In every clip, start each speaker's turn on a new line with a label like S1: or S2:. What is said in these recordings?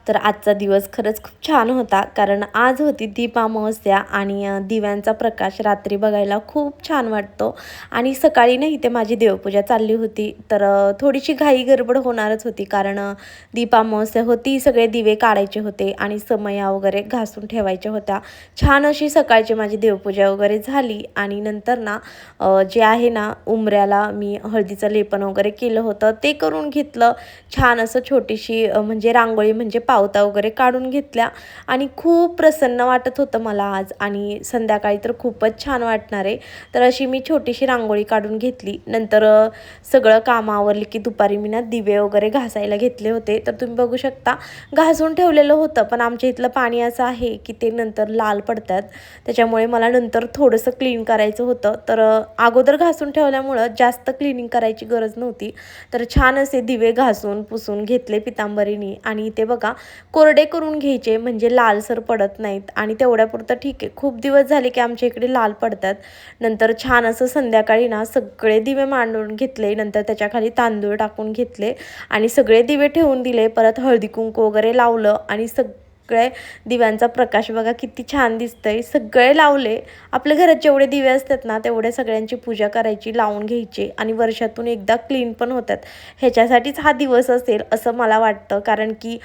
S1: तर आजचा दिवस खरंच खूप छान होता, कारण आज होती दीपामावस्या आणि दिव्यांचा प्रकाश रात्री बघायला खूप छान वाटतो. आणि सकाळी ना इथे माझी देवपूजा चालली होती, तर थोडीशी घाई गडबड होणारच होती, कारण दीपामावस्या होती, सगळे दिवे काढायचे होते आणि समया वगैरे घासून ठेवायच्या होत्या. छान अशी सकाळची माझी देवपूजा वगैरे झाली आणि नंतर ना जे आहे ना उंबऱ्याला मी हळदीचं लेपन वगैरे केलं होतं ते करून घेतलं. छान असं छोटीशी म्हणजे रांगोळी म्हणजे पावता वगैरे काढून घेतल्या आणि खूप प्रसन्न वाटत होतं मला आज. आणि संध्याकाळी तर खूपच छान वाटणार आहे. तर अशी मी छोटीशी रांगोळी काढून घेतली. नंतर सगळं काम आवरली की दुपारी मी ना दिवे वगैरे घासायला घेतले होते. तर तुम्ही बघू शकता घासून ठेवलेलं होतं, पण आमच्या इथलं पाणी असं आहे की ते नंतर लाल पडतात, त्याच्यामुळे मला नंतर थोडंसं क्लीन करायचं होतं. तर अगोदर घासून ठेवल्यामुळं जास्त क्लिनिंग करायची गरज नव्हती. तर छान असे दिवे घासून पुसून घेतले पितांबरीने. आणि इथे बघा कोरडे करून घ्यायचे म्हणजे लालसर पडत नाहीत. आणि तेवढ्यापुरतं ठीक आहे, खूप दिवस झाले की आमच्या इकडे लाल पडतात. नंतर छान असं संध्याकाळी ना सगळे दिवे मांडून घेतले. नंतर त्याच्याखाली तांदूळ टाकून घेतले आणि सगळे दिवे ठेवून दिले. परत हळदी कुंकू वगैरे लावलं आणि सगळे दिव्यांचा प्रकाश बघा किती छान दिसतंय. सगळे लावले. आपल्या घरात जेवढे दिवे असतात ना तेवढे सगळ्यांची पूजा करायची, लावून घ्यायची आणि वर्षातून एकदा क्लीन पण होतात. ह्याच्यासाठीच हा दिवस असेल असं मला वाटतं, कारण की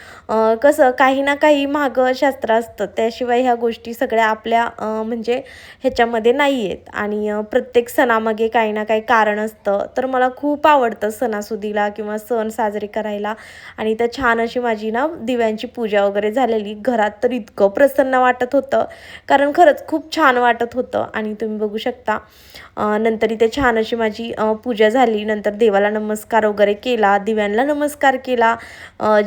S1: कसं काही ना काही मागं शास्त्र असतं, त्याशिवाय ह्या गोष्टी सगळ्या आपल्या म्हणजे ह्याच्यामध्ये नाही आहेत. आणि प्रत्येक सणामागे काही ना काही कारण असतं. तर मला खूप आवडतं सणासुदीला किंवा सण साजरे करायला. आणि तर छान अशी माझी ना दिव्यांची पूजा वगैरे झालेली. घरात तर इतकं प्रसन्न वाटत होतं, कारण खरंच खूप छान वाटत होतं. आणि तुम्ही बघू शकता नंतर इथे छान अशी माझी पूजा झाली. नंतर देवाला नमस्कार वगैरे केला, दिव्यांना नमस्कार केला,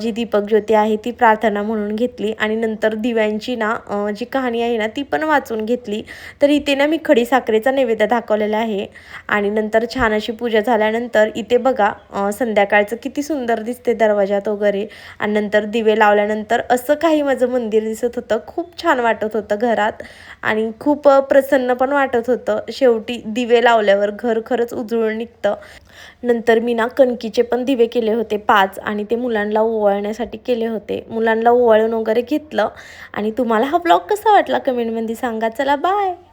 S1: जी दीपक ज्योती आहे ती प्रार्थना म्हणून घेतली. आणि नंतर दिव्यांची ना जी कहाणी आहे ना ती पण वाचून घेतली. तर इथे ना मी खडीसाखरेचा नैवेद्य दाखवलेला आहे. आणि नंतर छान अशी पूजा झाल्यानंतर इथे बघा संध्याकाळचं किती सुंदर दिसते दरवाजात वगैरे. आणि नंतर दिवे लावल्यानंतर असं काही माझं मंदिर दिसत होतं. खूप छान वाटत होतं घरात आणि खूप प्रसन्न पण वाटत होतं. शेवटी दिवे लावल्यावर घर खरंच उजळून निघतं. नंतर मी ना कणकीचे पण दिवे केले होते 5 आणि ते मुलांना ओवाळण्यासाठी केले होते. मुलांना ओवाळून वगैरे घेतलं. आणि तुम्हाला हा ब्लॉग कसा वाटला कमेंटमध्ये सांगा. चला बाय.